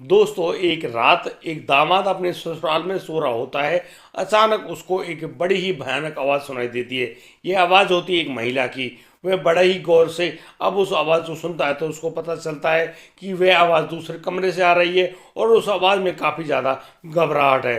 दोस्तों एक रात एक दामाद अपने ससुराल में सो रहा होता है। अचानक उसको एक बड़ी ही भयानक आवाज़ सुनाई देती है। ये आवाज़ होती है एक महिला की। वह बड़ा ही गौर से अब उस आवाज़ को सुनता है तो उसको पता चलता है कि वह आवाज़ दूसरे कमरे से आ रही है और उस आवाज़ में काफ़ी ज़्यादा घबराहट है।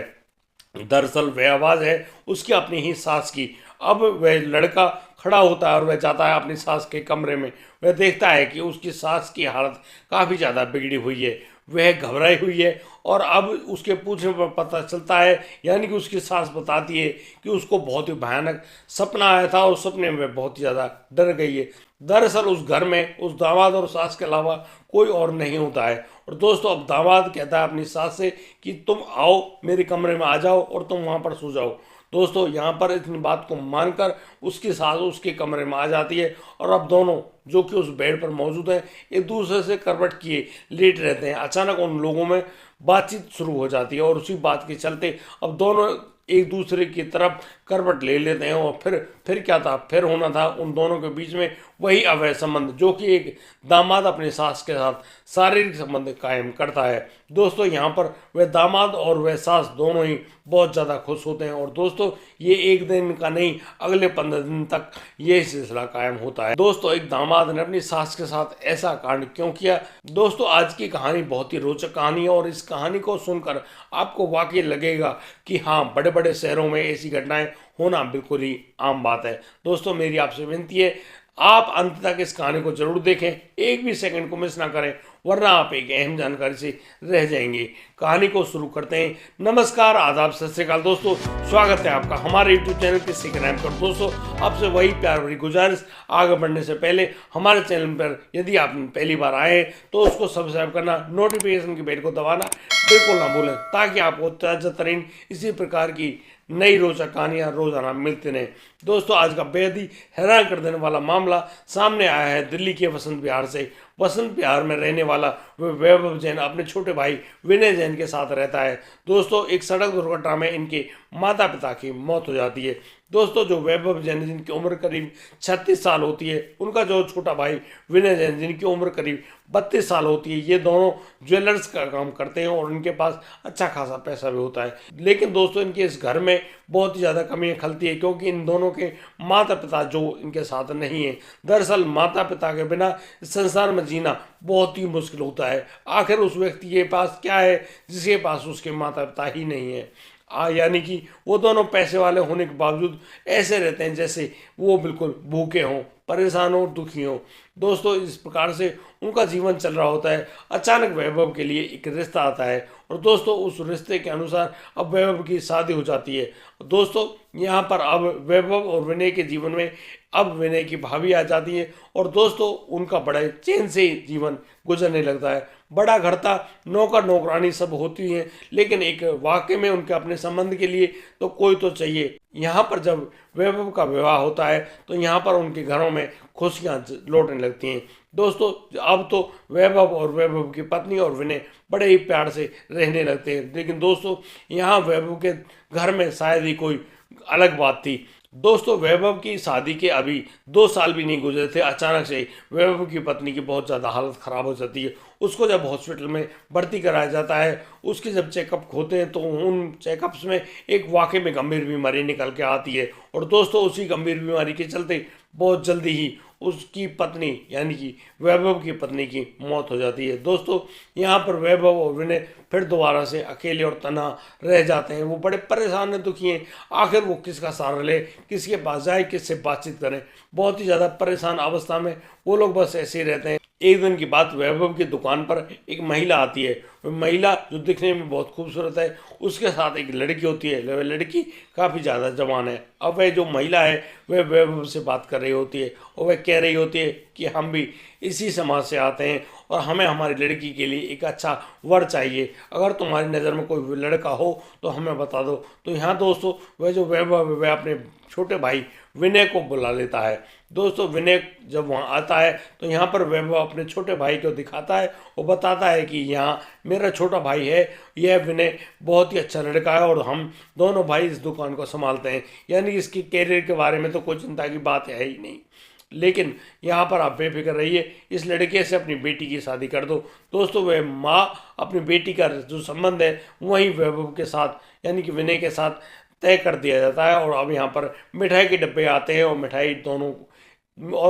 दरअसल वह आवाज़ है उसकी अपनी ही सास की। अब वह लड़का खड़ा होता है और वह जाता है अपनी सास के कमरे में। वह देखता है कि उसकी सास की हालत काफ़ी ज़्यादा बिगड़ी हुई है। वह घबराई हुई है और अब उसके पूछने पर पता चलता है, यानी कि उसकी सास बताती है कि उसको बहुत ही भयानक सपना आया था और सपने में बहुत ही ज़्यादा डर गई है। दरअसल उस घर में उस दामाद और सास के अलावा कोई और नहीं होता है। और दोस्तों अब दामाद कहता है अपनी सास से कि तुम आओ मेरे कमरे में आ जाओ और तुम वहाँ पर सो जाओ। दोस्तों यहाँ पर इतनी बात को मानकर उसकी सास उसके कमरे में आ जाती है और अब दोनों जो कि उस बेड पर मौजूद है एक दूसरे से करवट किए लेट रहते हैं। अचानक उन लोगों में बातचीत शुरू हो जाती है और उसी बात के चलते अब दोनों एक दूसरे की तरफ करवट ले लेते हैं। और फिर क्या था, फिर होना था उन दोनों के बीच में वही अवैध संबंध जो कि एक दामाद अपने सास के साथ शारीरिक संबंध कायम करता है। दोस्तों यहाँ पर वह दामाद और वह सास दोनों ही बहुत ज़्यादा खुश होते हैं। और दोस्तों ये एक दिन का नहीं, अगले 15 दिन तक ये सिलसिला कायम होता है। दोस्तों एक दामाद ने अपनी सास के साथ ऐसा कांड क्यों किया। दोस्तों आज की कहानी बहुत ही रोचक कहानी है और इस कहानी को सुनकर आपको वाकई लगेगा कि हाँ, बड़े बड़े शहरों में ऐसी घटनाएं होना बिल्कुल ही आम बात है। दोस्तों मेरी आपसे विनती है, आप अंत तक इस कहानी को जरूर देखें, एक भी सेकंड को मिस ना करें, वरना आप एक अहम जानकारी से रह जाएंगे। कहानी को शुरू करते हैं। नमस्कार, आदाब, सत श्री अकाल दोस्तों, स्वागत है आपका हमारे यूट्यूब चैनल किसी के नाम पर। दोस्तों आपसे वही प्यार भरी गुजारिश, आगे बढ़ने से पहले हमारे चैनल पर यदि आप पहली बार आए हैं तो उसको सब्सक्राइब करना, नोटिफिकेशन की बेल को दबाना बिल्कुल ना भूलें, ताकि आपको ताज़ा तरीन इसी प्रकार की नई रोचक कहानियां रोजाना मिलती रहें। दोस्तों आज का बेहद ही हैरान कर देने वाला मामला सामने आया है दिल्ली के वसंत विहार से। वसंत विहार में रहने वाला वैभव जैन अपने छोटे भाई विनय जैन के साथ रहता है। दोस्तों एक सड़क दुर्घटना में इनके माता पिता की मौत हो जाती है। दोस्तों जो वैभव जैन जिनकी उम्र करीब 36 साल होती है, उनका जो छोटा भाई विनय जैन जिनकी उम्र करीब 32 साल होती है, ये दोनों ज्वेलर्स का काम करते हैं और इनके पास अच्छा खासा पैसा भी होता है। लेकिन दोस्तों इनके इस घर में बहुत ही ज़्यादा कमियां खलती है, क्योंकि इन दोनों के माता पिता जो इनके साथ नहीं है। दरअसल माता पिता के बिना इस संसार में जीना बहुत ही मुश्किल होता है। आखिर उस व्यक्ति के पास क्या है जिसके पास उसके माता पिता ही नहीं है। यानी कि वो दोनों पैसे वाले होने के बावजूद ऐसे रहते हैं जैसे वो बिल्कुल भूखे हों, परेशान हों, दुखी हों। दोस्तों इस प्रकार से उनका जीवन चल रहा होता है। अचानक वैभव के लिए एक रिश्ता आता है और दोस्तों उस रिश्ते के अनुसार अब वैभव की शादी हो जाती है। दोस्तों यहाँ पर अब वैभव और विनय के जीवन में अब विनय की भाभी आ जाती है और दोस्तों उनका बड़े चैन से जीवन गुजरने लगता है। बड़ा घर था, नौकर नौकरानी सब होती हैं, लेकिन एक वाकई में उनके अपने संबंध के लिए तो कोई तो चाहिए। यहाँ पर जब वैभव का विवाह होता है तो यहाँ पर उनके घरों में खुशियाँ लौटने लगती हैं। दोस्तों अब तो वैभव और वैभव की पत्नी और विनय बड़े ही प्यार से रहने लगते हैं। लेकिन दोस्तों यहाँ वैभव के घर में शायद ही कोई अलग बात थी। दोस्तों वैभव की शादी के अभी 2 साल भी नहीं गुजरे थे, अचानक से वैभव की पत्नी की बहुत ज़्यादा हालत ख़राब हो जाती है। उसको जब हॉस्पिटल में भर्ती कराया जाता है, उसके जब चेकअप होते हैं तो उन चेकअप्स में एक वाकई में गंभीर बीमारी निकल के आती है। और दोस्तों उसी गंभीर बीमारी के चलते बहुत जल्दी ही उसकी पत्नी यानी कि वैभव की पत्नी की मौत हो जाती है। दोस्तों यहाँ पर वैभव और विनय फिर दोबारा से अकेले और तन्हा रह जाते हैं। वो बड़े परेशान हैं, दुखी हैं। आखिर वो किसका सहारा ले, किसके पास जाए, किससे बातचीत करें। बहुत ही ज़्यादा परेशान अवस्था में वो लोग बस ऐसे ही रहते हैं। एक दिन की बात, वैभव की दुकान पर एक महिला आती है। वह महिला जो दिखने में बहुत खूबसूरत है, उसके साथ एक लड़की होती है। वह लड़की काफ़ी ज़्यादा जवान है। अब वह जो महिला है वह वैभव से बात कर रही होती है और वह कह रही होती है कि हम भी इसी समाज से आते हैं और हमें हमारी लड़की के लिए एक अच्छा वर चाहिए। अगर तुम्हारी नज़र में कोई लड़का हो तो हमें बता दो। तो यहाँ दोस्तों वह जो वैभव वह अपने छोटे भाई विनय को बुला लेता है। दोस्तों विनय जब वहाँ आता है तो यहाँ पर वैभव अपने छोटे भाई को दिखाता है और बताता है कि यहाँ मेरा छोटा भाई है, यह विनय बहुत ही अच्छा लड़का है और हम दोनों भाई इस दुकान को संभालते हैं। यानी इसकी कैरियर के बारे में तो कोई चिंता की बात है ही नहीं। लेकिन यहाँ पर आप बेफिक्र रहिए, इस लड़के से अपनी बेटी की शादी कर दो। दोस्तों वह माँ अपनी बेटी का जो संबंध है वही वैभव के साथ यानी कि विनय के साथ तय कर दिया जाता है। और अब यहाँ पर मिठाई के डब्बे आते हैं और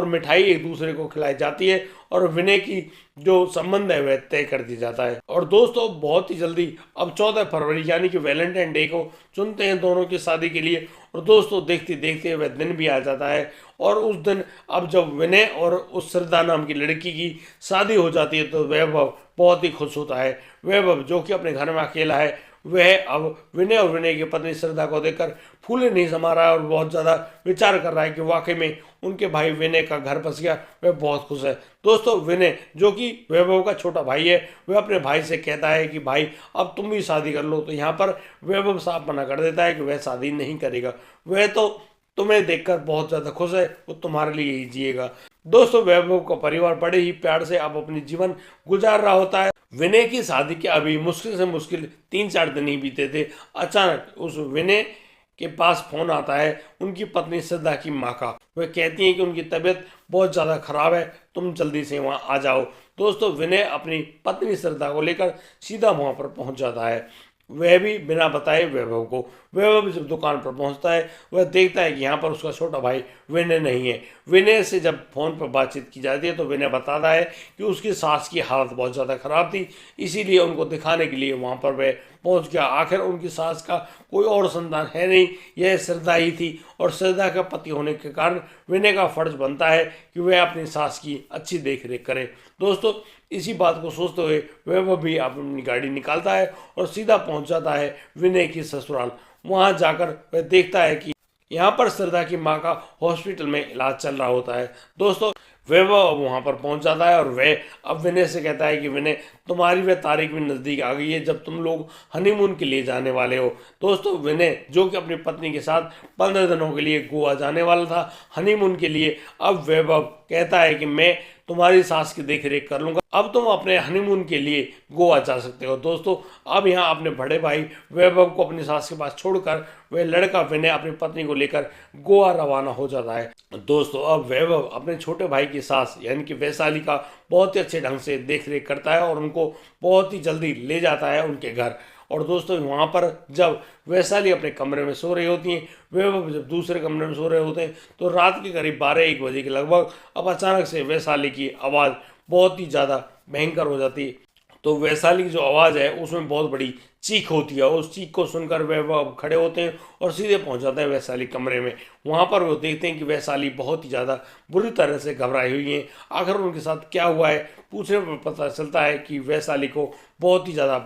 मिठाई एक दूसरे को खिलाई जाती है और विनय की जो संबंध है वह तय कर दिया जाता है। और दोस्तों बहुत ही जल्दी अब 14 फरवरी यानी कि वैलेंटाइन डे को चुनते हैं दोनों की शादी के लिए। और दोस्तों देखते देखते वह दिन भी आ जाता है और उस दिन अब जब विनय और उस श्रद्धा नाम की लड़की की शादी हो जाती है तो वैभव बहुत ही खुश होता है। वैभव जो कि अपने घर में अकेला है वह अब विनय और विनय की पत्नी श्रद्धा को देखकर फूले नहीं समा रहा है और बहुत ज़्यादा विचार कर रहा है कि वाकई में उनके भाई विनय का घर बस गया। वह बहुत खुश है। दोस्तों विनय जो कि वैभव का छोटा भाई है वह अपने भाई से कहता है कि भाई अब तुम भी शादी कर लो। तो यहाँ पर वैभव साफ मना कर देता है कि वह शादी नहीं करेगा, वह तो तुम्हें देखकर बहुत ज़्यादा खुश है, वो तुम्हारे लिए ही जिएगा। दोस्तों वैभव का परिवार बड़े ही प्यार से अब अपनी जीवन गुजार रहा होता है। विनय की शादी के अभी मुश्किल से मुश्किल 3-4 दिन ही बीते थे। अचानक उस विनय के पास फोन आता है उनकी पत्नी श्रद्धा की माँ का। वह कहती है कि उनकी तबीयत बहुत ज़्यादा खराब है, तुम जल्दी से वहाँ आ जाओ। दोस्तों विनय अपनी पत्नी श्रद्धा को लेकर सीधा वहाँ पर पहुँच जाता है, वह भी बिना बताए वैभव को। वैभव जब दुकान पर पहुंचता है वह देखता है कि यहाँ पर उसका छोटा भाई विनय नहीं है। विनय से जब फोन पर बातचीत की जाती है तो विनय बताता है कि उसकी सास की हालत बहुत ज़्यादा खराब थी, इसीलिए उनको दिखाने के लिए वहाँ पर वह पहुँच गया। आखिर उनकी सास का कोई और संतान है नहीं, यह श्रद्धा ही थी और श्रद्धा का पति होने के कारण विनय का फर्ज बनता है कि वह अपनी सास की अच्छी देख रेख करे। दोस्तों इसी बात को सोचते हुए वह भी अपनी गाड़ी निकालता है और सीधा पहुंच जाता है विनय की ससुराल। वहां जाकर वह देखता है कि यहाँ पर श्रद्धा की माँ का हॉस्पिटल में इलाज चल रहा होता है। दोस्तों वैभव अब वहाँ पर पहुँच जाता है और वह अब विनय से कहता है कि विनय तुम्हारी वह तारीख भी नज़दीक आ गई है जब तुम लोग हनीमून के लिए जाने वाले हो। दोस्तों विनय जो कि अपनी पत्नी के साथ 15 दिनों के लिए गोवा जाने वाला था हनीमून के लिए, अब वैभव कहता है कि मैं तुम्हारी सास की देख रेख कर लूँगा, अब तुम अपने हनीमून के लिए गोवा जा सकते हो। दोस्तों अब यहाँ अपने बड़े भाई वैभव को अपनी सास के पास छोड़कर वह लड़का विनय अपनी पत्नी को लेकर गोवा रवाना हो जाता है। दोस्तों अब वैभव अपने छोटे भाई की सास यानी कि वैशाली का बहुत ही अच्छे ढंग से देख रेख करता है और उनको बहुत ही जल्दी ले जाता है उनके घर। और दोस्तों वहाँ पर जब वैशाली अपने कमरे में सो रही होती हैं, वैभव जब दूसरे कमरे में सो रहे होते हैं तो रात के करीब 12-1 बजे के लगभग अब अचानक से वैशाली की आवाज़ बहुत ही ज़्यादा भयंकर हो जाती है। तो वैशाली की जो आवाज़ है उसमें बहुत बड़ी चीख होती है। उस चीख को सुनकर वह खड़े होते हैं और सीधे पहुंच जाते हैं वैशाली कमरे में। वहां पर वो देखते हैं कि वैशाली बहुत ही ज़्यादा बुरी तरह से घबराई हुई है। आखिर उनके साथ क्या हुआ है पूछने पर पता चलता है कि वैशाली को बहुत ही ज़्यादा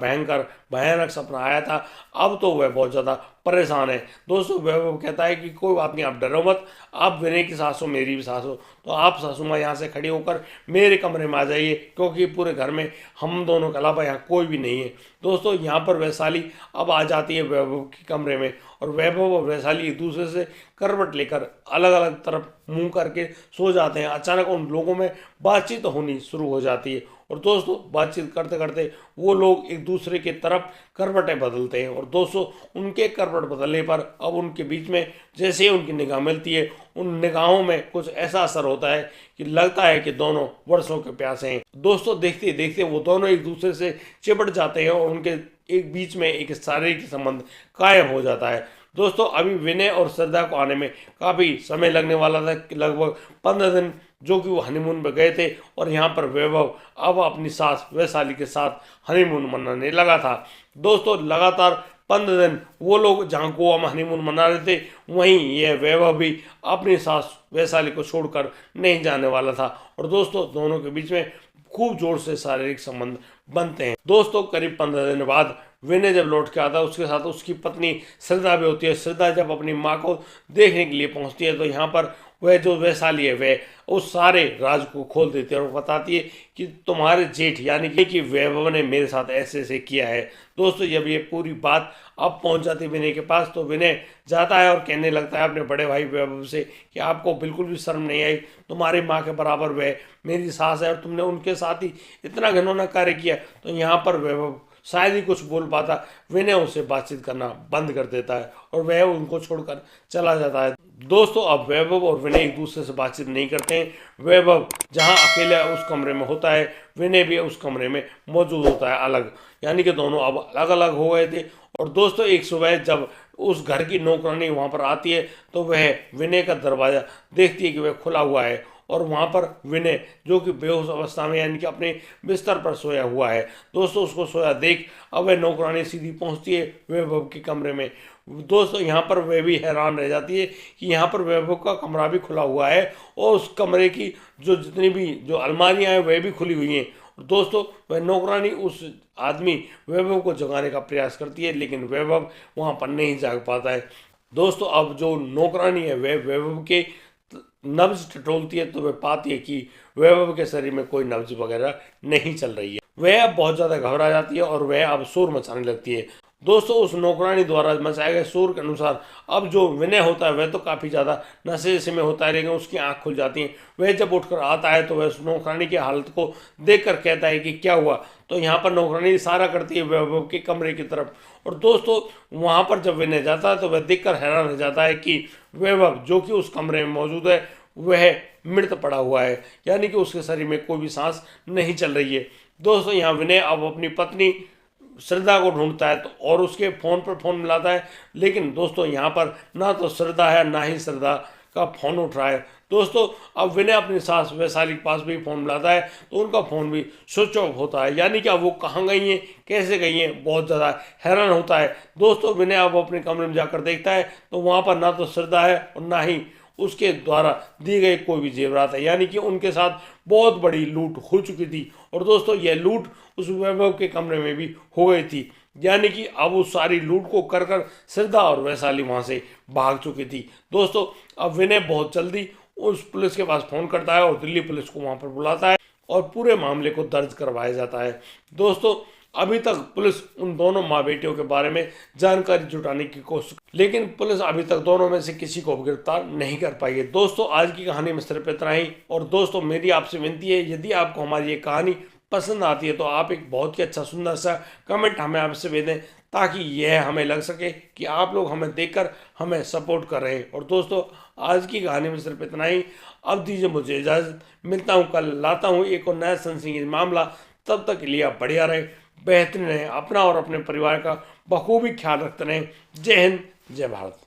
भयानक सपना आया था। अब तो वह बहुत ज़्यादा परेशान है। दोस्तों वैभव कहता है कि कोई बात नहीं, आप डरो मत, आप विनय की सास हो मेरी भी सास हो, तो आप सासू माँ यहाँ से खड़ी होकर मेरे कमरे में आ जाइए क्योंकि पूरे घर में हम दोनों के अलावा यहाँ कोई भी नहीं है। दोस्तों यहाँ पर वैशाली अब आ जाती है वैभव के कमरे में और वैभव और वैशाली एक दूसरे से करवट लेकर अलग अलग तरफ मुंह करके सो जाते हैं। अचानक उन लोगों में बातचीत होनी शुरू हो जाती है और दोस्तों बातचीत करते करते वो लोग एक दूसरे की तरफ करवटें बदलते हैं। और दोस्तों उनके करवट बदलने पर अब उनके बीच में जैसे ही उनकी निगाह मिलती है उन निगाहों में कुछ ऐसा असर होता है कि लगता है कि दोनों वर्षों के प्यासे हैं। दोस्तों देखते देखते वो दोनों एक दूसरे से चिपट जाते हैं और उनके एक बीच में एक शारीरिक संबंध कायम हो जाता है। दोस्तों अभी विनय और श्रद्धा को आने में काफ़ी समय लगने वाला था, लगभग 15 दिन जो कि वो हनीमून पर गए थे और यहाँ पर वैभव अब अपनी सास वैशाली के साथ हनीमून मनाने लगा था। दोस्तों लगातार 15 दिन वो लोग जहाँ गोवा में हनीमून मना रहे थे वहीं यह वैभव भी अपनी सास वैशाली को छोड़कर नहीं जाने वाला था और दोस्तों दोनों के बीच में खूब जोर से शारीरिक संबंध बनते हैं। दोस्तों करीब 15 दिन बाद विनय जब लौट के आता है उसके साथ उसकी पत्नी श्रद्धा भी होती है। श्रद्धा जब अपनी माँ को देखने के लिए पहुँचती है तो यहाँ पर वह जो वैशाली है वह उस सारे राज को खोल देती है और बताती है कि तुम्हारे जेठ यानी कि वैभव ने मेरे साथ ऐसे ऐसे किया है। दोस्तों जब ये पूरी बात अब पहुंच जाती है विनय के पास तो विनय जाता है और कहने लगता है अपने बड़े भाई वैभव से कि आपको बिल्कुल भी शर्म नहीं आई, तुम्हारी माँ के बराबर वह मेरी सास है और तुमने उनके साथ ही इतना घिनौना कार्य किया। तो यहाँ पर वैभव शायद ही कुछ बोल पाता, विनय उससे बातचीत करना बंद कर देता है और वह उनको छोड़कर चला जाता है। दोस्तों अब वैभव और विनय एक दूसरे से बातचीत नहीं करते हैं। वैभव जहां अकेले उस कमरे में होता है, विनय भी उस कमरे में मौजूद होता है अलग, यानी कि दोनों अब अलग अलग हो गए थे। और दोस्तों एक सुबह जब उस घर की नौकरानी वहां पर आती है तो वह विनय का दरवाजा देखती है कि वह खुला हुआ है और वहां पर विनय जो कि बेहोश अवस्था में यानी कि अपने बिस्तर पर सोया हुआ है। दोस्तों उसको सोया देख अब वह नौकरानी सीधी पहुंचती है वैभव के कमरे में। दोस्तों यहाँ पर वह भी हैरान रह जाती है कि यहाँ पर वैभव का कमरा भी खुला हुआ है और उस कमरे की जो जितनी भी जो अलमारियां हैं वह भी खुली हुई हैं। दोस्तों वह नौकरानी उस आदमी वैभव को जगाने का प्रयास करती है, लेकिन वैभव वहां पर नहीं जाग पाता है। दोस्तों अब जो नौकरानी है वह वैभव के नब्ज टटोलती है तो वह पाती है कि वैभव के शरीर में कोई नब्ज वगैरह नहीं चल रही है। वह अब बहुत ज़्यादा घबरा जाती है और वह अब शोर मचाने लगती है। दोस्तों उस नौकरानी द्वारा मचाए गए शोर के अनुसार अब जो विनय होता है वह तो काफ़ी ज़्यादा नशे से में होता है, लेकिन उसकी आंख खुल जाती है। वह जब उठकर आता है तो वह उस नौकरानी की हालत को देखकर कहता है कि क्या हुआ। तो यहाँ पर नौकरानी इशारा करती है वैभव के कमरे की तरफ और दोस्तों वहाँ पर जब विनय जाता है तो वह देखकर हैरान रह जाता है कि वैभव जो कि उस कमरे में मौजूद है वह मृत पड़ा हुआ है, यानी कि उसके शरीर में कोई भी सांस नहीं चल रही है। दोस्तों यहाँ विनय अब अपनी पत्नी श्रद्धा को ढूंढता है तो और उसके फ़ोन पर फ़ोन मिलाता है, लेकिन दोस्तों यहाँ पर ना तो श्रद्धा है ना ही श्रद्धा का फ़ोन उठ रहा है। दोस्तों अब विनय अपनी सास वैशाली के पास भी फ़ोन मिलाता है तो उनका फ़ोन भी स्विच ऑफ होता है, यानी कि अब वो कहाँ गई हैं कैसे गई हैं बहुत ज़्यादा हैरान होता है। दोस्तों विनय अब अपने कमरे में जाकर देखता है तो वहाँ पर ना तो श्रद्धा है और ना ही उसके द्वारा दी गई कोई भी जेवरात है, यानी कि उनके साथ बहुत बड़ी लूट हो चुकी थी। और दोस्तों यह लूट उस वैभव के कमरे में भी हो गई थी, यानी कि अब उस सारी लूट को कर कर श्रद्धा और वैशाली वहां से भाग चुकी थी। दोस्तों अब विनय बहुत जल्दी उस पुलिस के पास फ़ोन करता है और दिल्ली पुलिस को वहां पर बुलाता है और पूरे मामले को दर्ज करवाया जाता है। दोस्तों अभी तक पुलिस उन दोनों माँ बेटियों के बारे में जानकारी जुटाने की कोशिश, लेकिन पुलिस अभी तक दोनों में से किसी को गिरफ्तार नहीं कर पाई है। दोस्तों आज की कहानी में सिर्फ इतना ही। और दोस्तों मेरी आपसे विनती है, यदि आपको हमारी ये कहानी पसंद आती है तो आप एक बहुत ही अच्छा सुंदर सा कमेंट हमें आपसे भेजें, ताकि यह हमें लग सके कि आप लोग हमें देखकर हमें सपोर्ट कर रहे हैं। और दोस्तों आज की कहानी में सिर्फ इतना ही। अब दीजिए मुझे इजाज़त, मिलता हूँ कल, लाता हूँ एक और नया सनसनीखेज मामला। तब तक के लिए आप बढ़िया रहे, बेहतरीन रहें, अपना और अपने परिवार का बखूबी ख्याल रखते रहें। जय हिंद, जय भारत।